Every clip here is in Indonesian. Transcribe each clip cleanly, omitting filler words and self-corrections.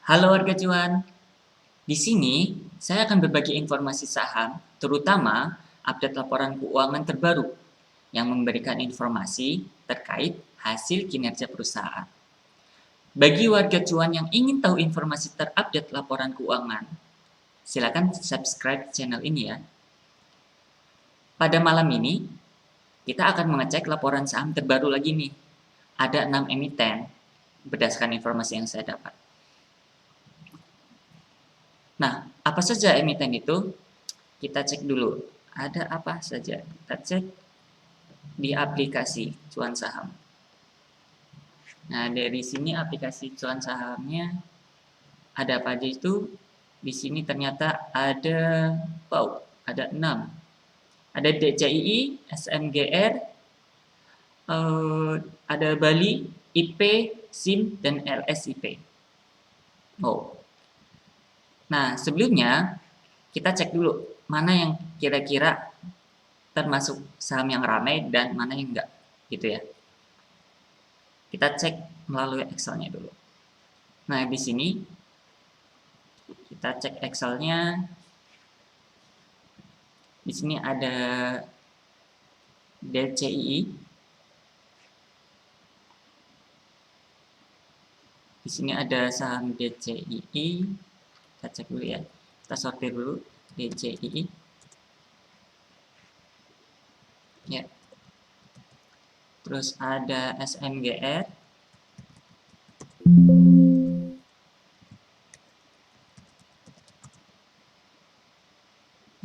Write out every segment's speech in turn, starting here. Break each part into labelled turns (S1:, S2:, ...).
S1: Halo warga cuan, di sini saya akan berbagi informasi saham, terutama update laporan keuangan terbaru yang memberikan informasi terkait hasil kinerja perusahaan. Bagi warga cuan yang ingin tahu informasi terupdate laporan keuangan, silakan subscribe channel ini ya. Pada malam ini, kita akan mengecek laporan saham terbaru lagi nih. Ada 6 emiten berdasarkan informasi yang saya dapat. Nah, apa saja emiten itu? Kita cek dulu. Ada apa saja? Kita cek di aplikasi cuan saham. Nah, dari sini aplikasi cuan sahamnya ada apa aja itu? Di sini ternyata ada ada 6. Ada DCII, SMGR, ada Bali, IP, SIM, dan LSIP. Nah, sebelumnya kita cek dulu mana yang kira-kira termasuk saham yang ramai dan mana yang enggak, gitu ya. Kita cek melalui Excel-nya dulu. Nah, di sini kita cek Excel-nya. Di sini ada DCII. Di sini ada saham DCII. Kita cek dulu ya. Kita sortir dulu DCII. Ya. Terus ada SMGR.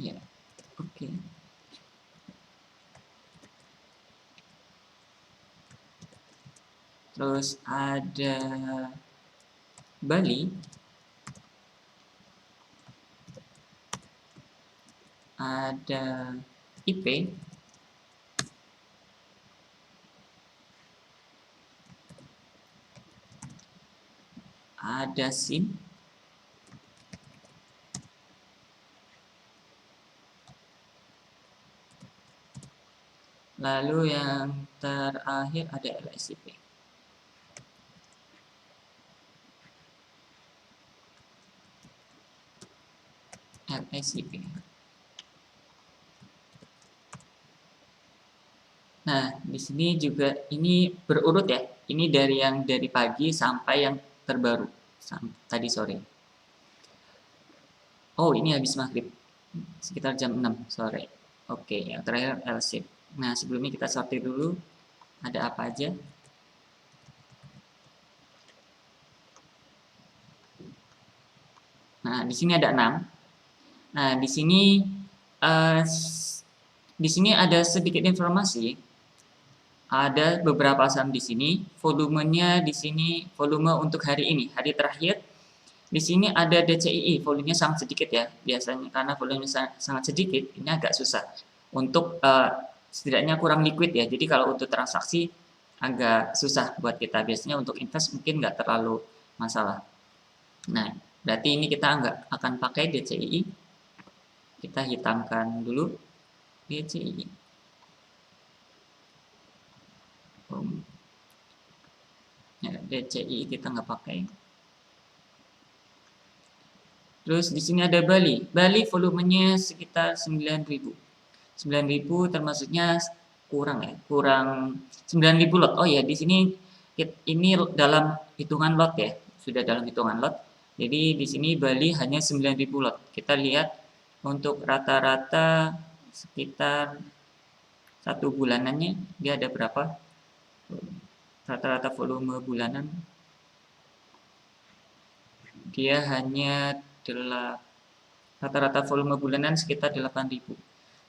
S1: Ya. Oke. Terus ada Bali. Ada IP. Ada SIM. Lalu yang terakhir ada LSIP. LSIP. Nah, di sini juga ini berurut ya. Ini dari pagi sampai yang terbaru tadi sore. Oh, ini habis maghrib. Sekitar jam 6 sore. Oke, yang terakhir LSIP. Nah, sebelumnya kita sortir dulu. Ada apa aja? Nah, di sini ada 6. Nah, uh, di sini ada sedikit informasi. Ada beberapa saham di sini. Volumenya di sini volume untuk hari ini, hari terakhir. Di sini ada DCII, volumenya sangat sedikit ya. Biasanya karena volumenya sangat sedikit, ini agak susah untuk setidaknya kurang liquid ya. Jadi kalau untuk transaksi agak susah buat kita. Biasanya untuk invest mungkin nggak terlalu masalah. Nah, berarti ini kita nggak akan pakai DCII. Kita hitamkan dulu DCII. Ya, DCII kita nggak pakai. Terus di sini ada Bali. Bali volumenya sekitar 9.000. 9.000 termasuknya kurang ya, kurang 9.000 lot. Oh ya, di sini ini dalam hitungan lot ya, sudah dalam hitungan lot. Jadi di sini Bali hanya 9.000 lot. Kita lihat untuk rata-rata sekitar 1 bulanannya dia ada berapa? Rata-rata volume bulanan dia hanya rata-rata volume bulanan sekitar 8.000.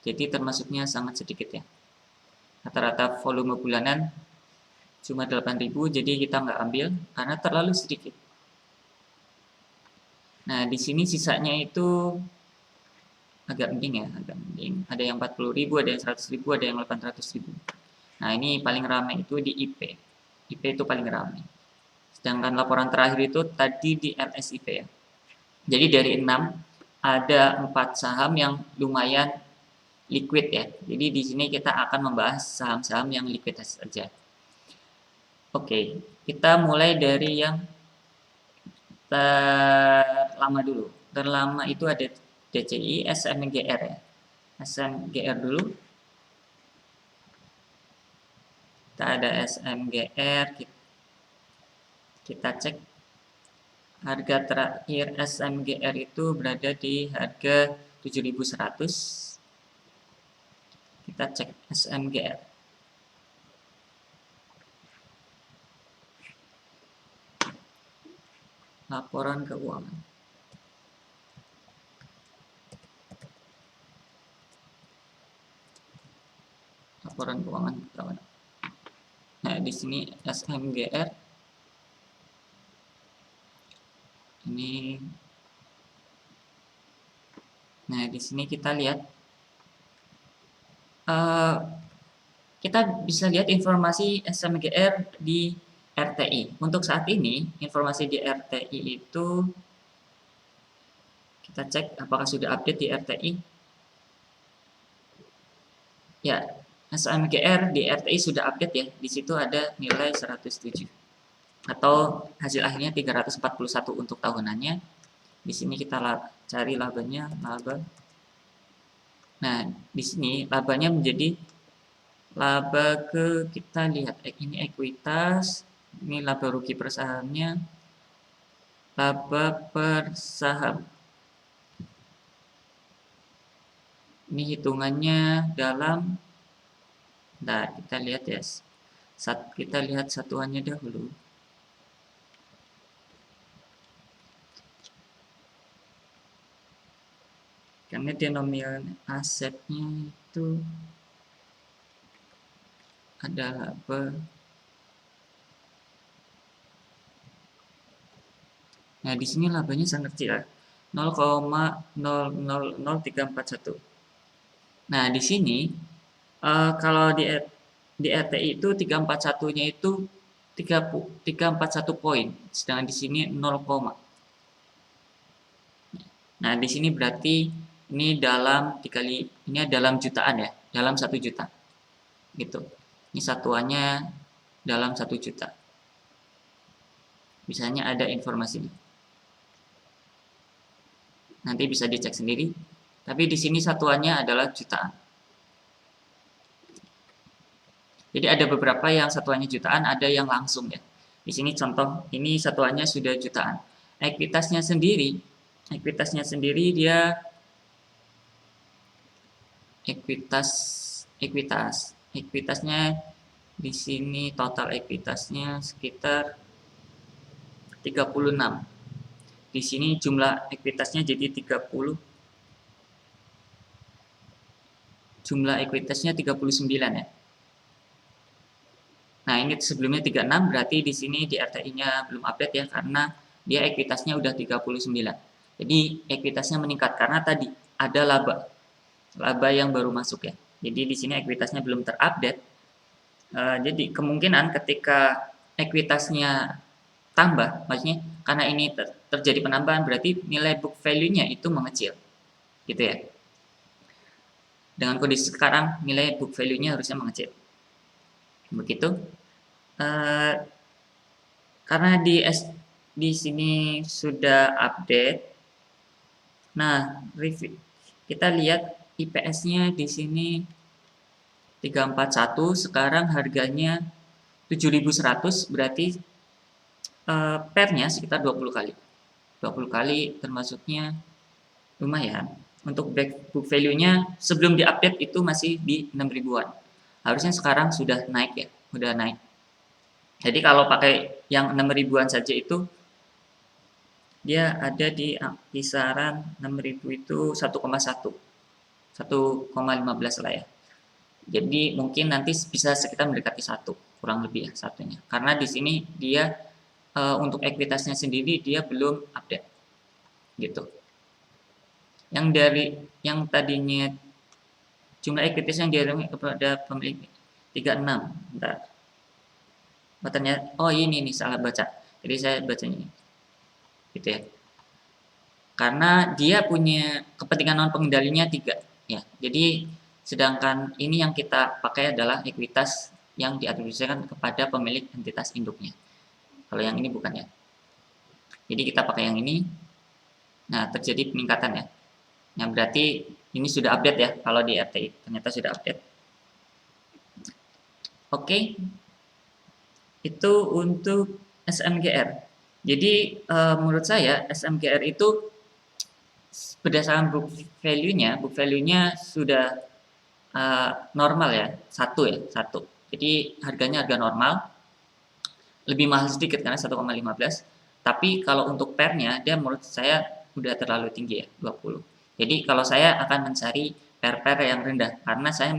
S1: Jadi termasuknya sangat sedikit ya. Rata-rata volume bulanan cuma 8.000, jadi kita nggak ambil karena terlalu sedikit. Nah, di sini sisanya itu agak mending ya, agak mending. Ada yang 40.000, ada yang 100.000, ada yang 800.000. Nah, ini paling ramai itu di IP. IP itu paling ramai. Sedangkan laporan terakhir itu tadi di LSIP ya. Jadi dari 6 ada 4 saham yang lumayan liquid ya. Jadi di sini kita akan membahas saham-saham yang liquid saja. Oke, kita mulai dari yang terlama dulu. Terlama itu ada DCI, SMGR ya. SMGR dulu. Kita ada SMGR, kita cek harga terakhir SMGR itu berada di harga 7.100. Kita cek SMGR. Laporan keuangan. Laporan keuangan kawan. Nah, di sini SMGR ini. Nah, di sini kita lihat kita bisa lihat informasi SMGR di RTI. Untuk saat ini, informasi di RTI itu kita cek apakah sudah update di RTI. Ya, SMGR di RTI sudah update ya. Di situ ada nilai 107 atau hasil akhirnya 341 untuk tahunannya. Di sini kita cari labanya, laba. Nah, di sini labanya menjadi laba kita lihat ini ekuitas, ini laba rugi per sahamnya, laba per saham. Ini hitungannya dalam, nah kita lihat ya, kita lihat satuannya dahulu. Karena denominator asetnya itu ada laba. Nah, di sini labanya sangat kecil, 0,000341. Nah, di sini kalau di RTI itu 341-nya itu 341 poin, sedangkan di sini 0, nah, di sini berarti ini dalam dikali, ini dalam jutaan ya, dalam 1 juta. Gitu. Ini satuannya dalam 1 juta. Misalnya ada informasinya. Nanti bisa dicek sendiri. Tapi di sini satuannya adalah jutaan. Jadi ada beberapa yang satuannya jutaan, ada yang langsung ya. Di sini contoh, ini satuannya sudah jutaan. Ekuitasnya sendiri dia ekuitasnya di sini total ekuitasnya sekitar 36. Di sini jumlah ekuitasnya jadi 30. Jumlah ekuitasnya 39 ya. Nah, ini sebelumnya 36, berarti di sini di RTI-nya belum update ya, karena dia ekuitasnya udah 39. Jadi ekuitasnya meningkat karena tadi ada laba yang baru masuk ya. Jadi di sini ekuitasnya belum terupdate. Jadi kemungkinan ketika ekuitasnya tambah, maksudnya karena ini terjadi penambahan, berarti nilai book value-nya itu mengecil, gitu ya. Dengan kondisi sekarang nilai book value-nya harusnya mengecil. Begitu. Karena di sini sudah update. Nah, kita lihat IPS-nya di sini 341, sekarang harganya 7.100, berarti PER-nya sekitar 20 kali. 20 kali termasuknya lumayan. Untuk book value-nya sebelum diupdate itu masih di 6.000-an. Harusnya sekarang sudah naik ya, sudah naik. Jadi kalau pakai yang 6.000-an saja itu dia ada di kisaran 6.000 itu 1,1. 1,15 lah ya. Jadi mungkin nanti bisa sekitar mendekati 1, kurang lebih ya satunya. Karena di sini dia untuk ekuitasnya sendiri dia belum update. Gitu. Yang tadinya jumlah ekuitas yang dialami kepada pemilik 36. Bentar. Oh ini nih salah baca. Jadi saya bacanya ini. Gitu ya. Karena dia punya kepentingan non pengendalinya 3 ya. Jadi sedangkan ini yang kita pakai adalah ekuitas yang diatribusikan kepada pemilik entitas induknya. Kalau yang ini bukan ya. Jadi kita pakai yang ini. Nah, terjadi peningkatan ya. Nah, berarti ini sudah update ya, kalau di RTI ternyata sudah update. Oke, itu untuk SMGR. Jadi menurut saya SMGR itu berdasarkan book value-nya sudah normal ya, satu. Jadi harganya harga normal, lebih mahal sedikit karena 1,15. Tapi kalau untuk pairnya dia menurut saya udah terlalu tinggi ya, 20. Jadi kalau saya akan mencari pair-pair yang rendah karena saya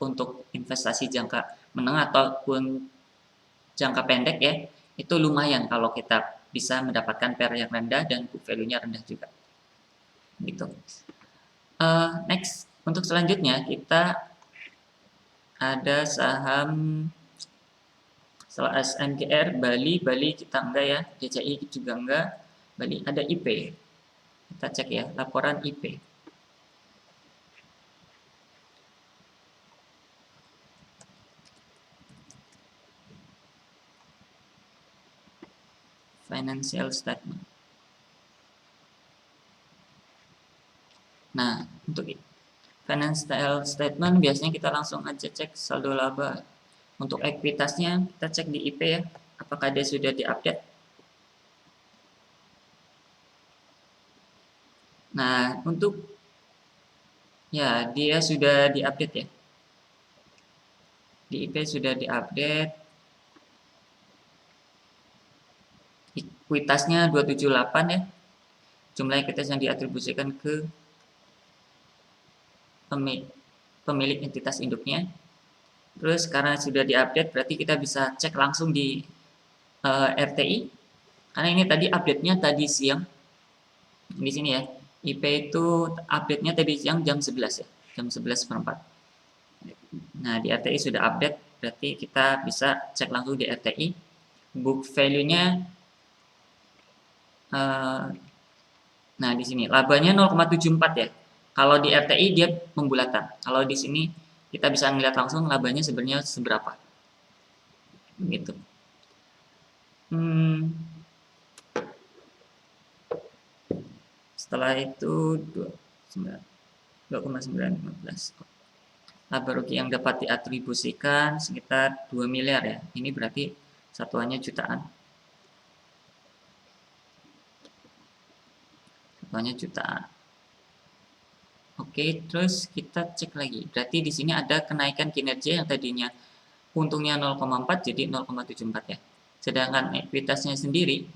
S1: untuk investasi jangka menengah ataupun jangka pendek ya, itu lumayan kalau kita bisa mendapatkan pair yang rendah dan book value-nya rendah juga. Gitu. Next, untuk selanjutnya kita ada saham setelah SMGR, Bali kita enggak ya, DCI juga enggak, Bali ada IP. Kita cek ya, laporan IP. Financial statement. Nah, untuk financial statement biasanya kita langsung aja cek saldo laba. Untuk ekuitasnya kita cek di IP ya, apakah dia sudah diupdate. Nah, untuk ya dia sudah diupdate ya. Di IP sudah diupdate. Ekuitasnya 278 ya. Jumlah ekuitas yang diatribusikan ke pemilik entitas induknya. Terus karena sudah diupdate berarti kita bisa cek langsung di RTI. Karena ini tadi update-nya tadi siang. Di sini ya. IP itu update-nya tadi siang jam 11 ya. Jam 11:04. Nah, di RTI sudah update, berarti kita bisa cek langsung di RTI. Book value-nya nah di sini labanya 0,74 ya. Kalau di RTI dia pembulatan. Kalau di sini kita bisa melihat langsung labanya sebenarnya seberapa. Gitu. Setelah itu 2,915. Laba rugi yang dapat diatribusikan sekitar 2 miliar ya. Ini berarti satuannya jutaan. Satuannya jutaan. Oke, terus kita cek lagi. Berarti di sini ada kenaikan kinerja yang tadinya untungnya 0,4 jadi 0,74 ya. Sedangkan ekuitasnya sendiri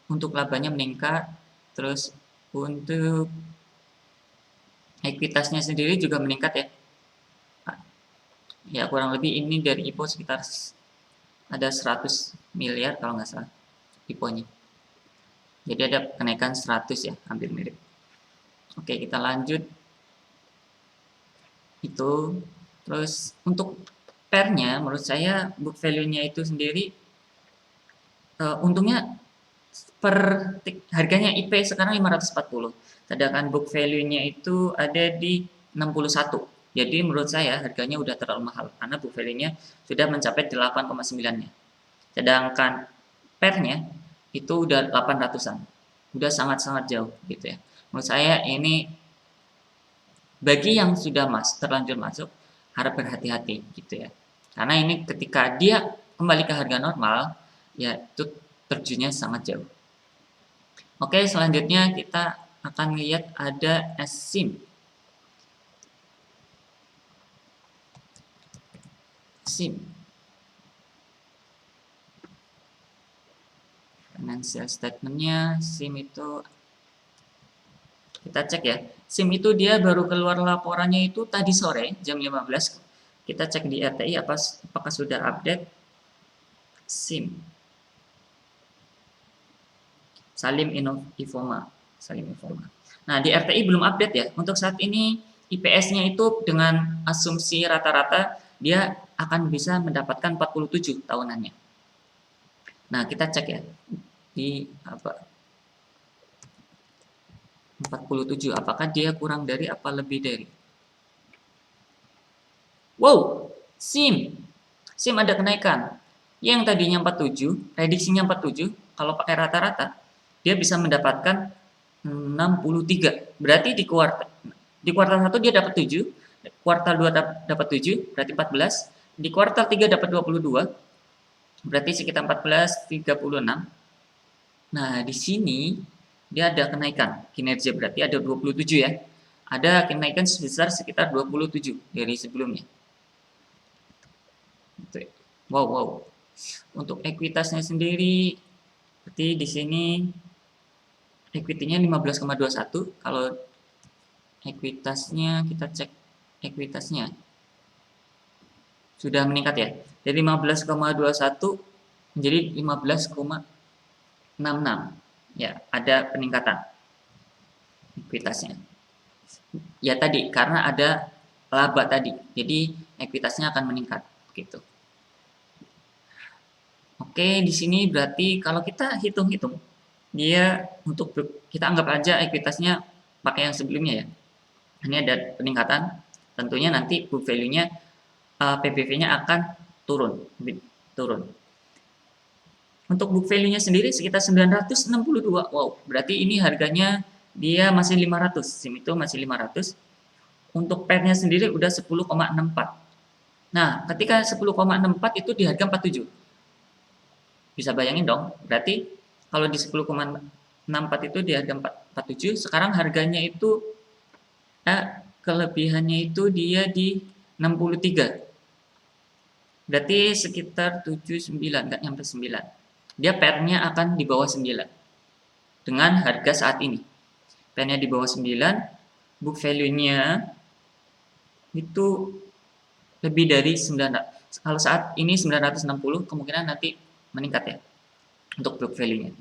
S1: untuk labanya meningkat, terus untuk ekuitasnya sendiri juga meningkat ya. Ya kurang lebih ini dari IPO sekitar ada 100 miliar kalau nggak salah IPO-nya. Jadi ada kenaikan 100 ya, hampir mirip. Oke, kita lanjut. Itu terus untuk pairnya menurut saya book value-nya itu sendiri untungnya per harganya IP sekarang 540. Sedangkan book value-nya itu ada di 61. Jadi menurut saya harganya udah terlalu mahal karena book value-nya sudah mencapai 8,9-nya. Sedangkan pairnya itu udah 800-an. Udah sangat-sangat jauh gitu ya. Menurut saya ini bagi yang sudah terlanjur masuk harap berhati-hati gitu ya. Karena ini ketika dia kembali ke harga normal ya itu terjunnya sangat jauh. Oke, selanjutnya kita akan lihat ada SIM. SIM. Financial statement-nya SIM itu kita cek ya. SIM itu dia baru keluar laporannya itu tadi sore jam 15. Kita cek di RTI apakah sudah update SIM. Salim Infoma. Nah, di RTI belum update ya. Untuk saat ini IPS-nya itu dengan asumsi rata-rata dia akan bisa mendapatkan 47 tahunannya. Nah, kita cek ya. Di 47 apakah dia kurang dari apa lebih dari? Wow, SIM ada kenaikan. Yang tadinya 47, prediksinya 47, kalau pakai rata-rata, dia bisa mendapatkan 63. Berarti di kuartal 1 dia dapat 7, kuartal 2 dapat 7, berarti 14, di kuartal 3 dapat 22, berarti sekitar 14, 36. Nah, di sini dia ada kenaikan kinerja, berarti ada 27 ya. Ada kenaikan sebesar sekitar 27 dari sebelumnya. Wow, wow. Untuk ekuitasnya sendiri, berarti di sini equity-nya 15,21. Kalau ekuitasnya kita cek ekuitasnya sudah meningkat ya. Dari 15,21 menjadi 15,66. Ya, ada peningkatan ekuitasnya. Ya tadi karena ada laba tadi. Jadi ekuitasnya akan meningkat gitu. Oke, di sini berarti kalau kita hitung-hitung dia untuk kita anggap aja ekuitasnya pakai yang sebelumnya ya. Ini ada peningkatan. Tentunya nanti book value-nya PBV-nya akan turun. Untuk book value-nya sendiri sekitar 962. Wow, berarti ini harganya dia masih 500. SIM itu masih 500. Untuk pair-nya sendiri udah 10,64. Nah, ketika 10,64 itu di harga 47. Bisa bayangin dong, berarti kalau di 10,64 itu di harga 47, sekarang harganya itu kelebihannya itu dia di 63. Berarti sekitar 79, nggak nyampe 9. Dia pair-nya akan di bawah 9 dengan harga saat ini. Pair-nya di bawah 9, book value-nya itu lebih dari 900. Kalau saat ini 960, kemungkinan nanti meningkat ya untuk book value-nya.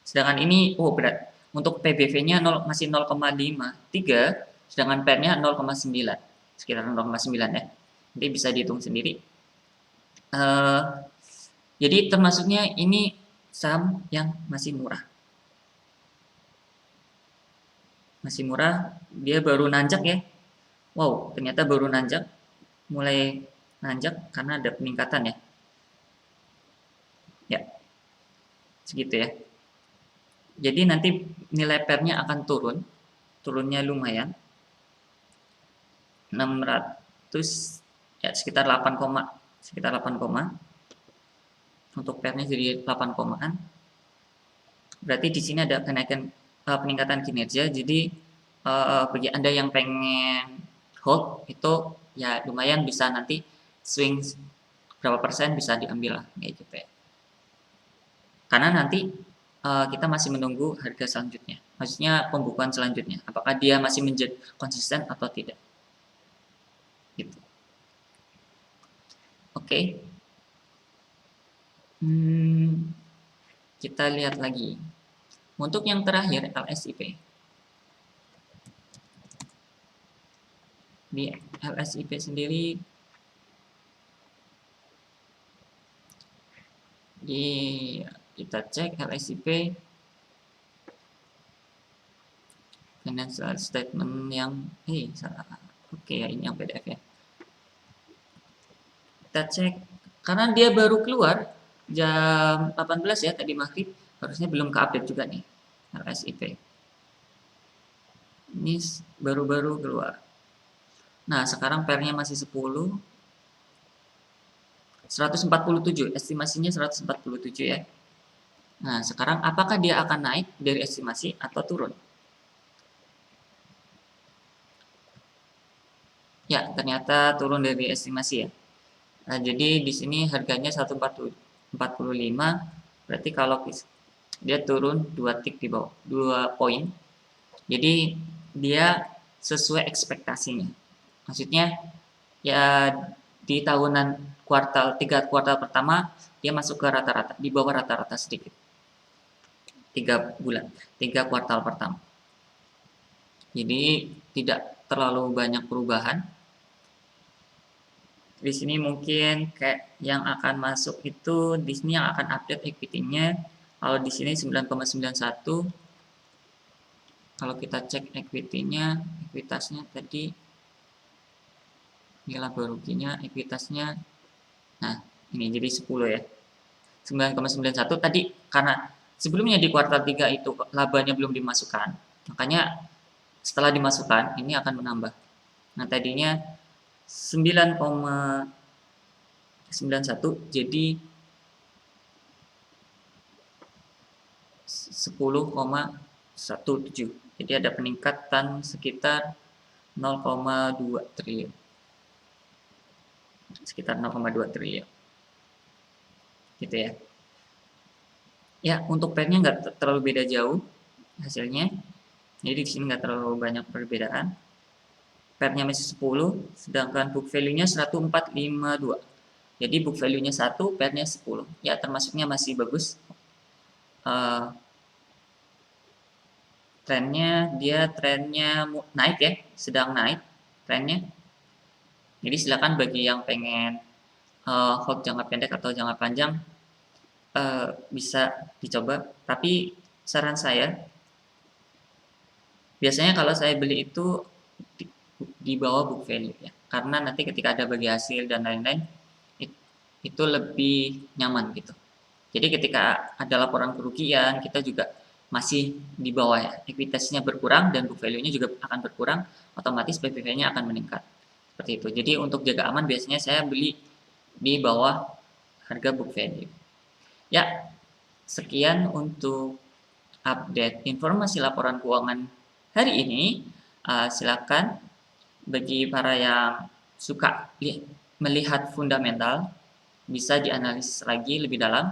S1: Sedangkan ini berat. Untuk PBV-nya masih 0,53, sedangkan pair-nya 0,9. Sekitar 0,9 ya. Nanti bisa dihitung sendiri. Jadi termasuknya ini saham yang masih murah. Masih murah, dia baru nanjak ya. Wow, ternyata baru nanjak. Mulai nanjak karena ada peningkatan ya. Ya, segitu ya. Jadi nanti nilai pair-nya akan turun. Turunnya lumayan. 600 ya sekitar 8, sekitar 8, untuk pair-nya jadi 8 komaan. Berarti di sini ada kenaikan peningkatan kinerja. Jadi bagi Anda yang pengen hold itu ya lumayan bisa nanti swing berapa persen bisa diambil lah kayak gitu ya. Karena nanti kita masih menunggu harga selanjutnya. Maksudnya pembukuan selanjutnya. Apakah dia masih menjadi konsisten atau tidak. Gitu. Oke. Kita lihat lagi. Untuk yang terakhir LSIP. Di LSIP sendiri kita cek LSIP financial statement yang salah. Oke ya, ini yang PDF ya. Kita cek karena dia baru keluar jam 18 ya tadi maghrib, harusnya belum keupdate juga nih LSIP. Ini baru-baru keluar. Nah, sekarang pair-nya masih 10. 147, estimasinya 147 ya. Nah, sekarang apakah dia akan naik dari estimasi atau turun? Ya, ternyata turun dari estimasi ya. Nah, jadi di sini harganya 145, berarti kalau dia turun 2 tick di bawah, 2 poin. Jadi dia sesuai ekspektasinya. Maksudnya ya di tahunan kuartal 3 kuartal pertama dia masuk ke rata-rata, di bawah rata-rata sedikit. 3 kuartal pertama. Jadi tidak terlalu banyak perubahan. Di sini mungkin kayak yang akan masuk itu di sini yang akan update equity-nya. Kalau di sini 9,91. Kalau kita cek equity-nya, ekuitasnya tadi nilai ruginya, ekuitasnya. Nah, ini jadi 10 ya. 9,91 tadi karena sebelumnya di kuartal 3 itu labanya belum dimasukkan, makanya setelah dimasukkan ini akan menambah. Nah, tadinya 9,91 jadi 10,17. Jadi ada peningkatan sekitar 0,2 triliun. Sekitar 0,2 triliun. Gitu ya. Ya, untuk pairnya nggak terlalu beda jauh hasilnya. Jadi di sini nggak terlalu banyak perbedaan. Pairnya masih 10, sedangkan book value-nya 1452. Jadi book value-nya 1, pairnya 10. Ya, termasuknya masih bagus. Trennya naik ya, sedang naik trennya. Jadi silakan bagi yang pengen hold jangka pendek atau jangka panjang bisa dicoba. Tapi saran saya, biasanya kalau saya beli itu di bawah book value ya, karena nanti ketika ada bagi hasil dan lain-lain itu lebih nyaman gitu. Jadi ketika ada laporan kerugian, kita juga masih di bawah ya, ekuitasnya berkurang dan book value-nya juga akan berkurang, otomatis PBV-nya akan meningkat. Seperti itu. Jadi untuk jaga aman biasanya saya beli di bawah harga book value. Ya, sekian untuk update informasi laporan keuangan hari ini. Silakan bagi para yang suka melihat fundamental, bisa dianalisis lagi lebih dalam.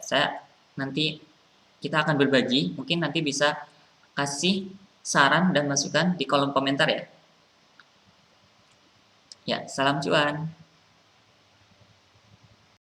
S1: Saya nanti kita akan berbagi, mungkin nanti bisa kasih saran dan masukan di kolom komentar ya. Ya, salam cuan.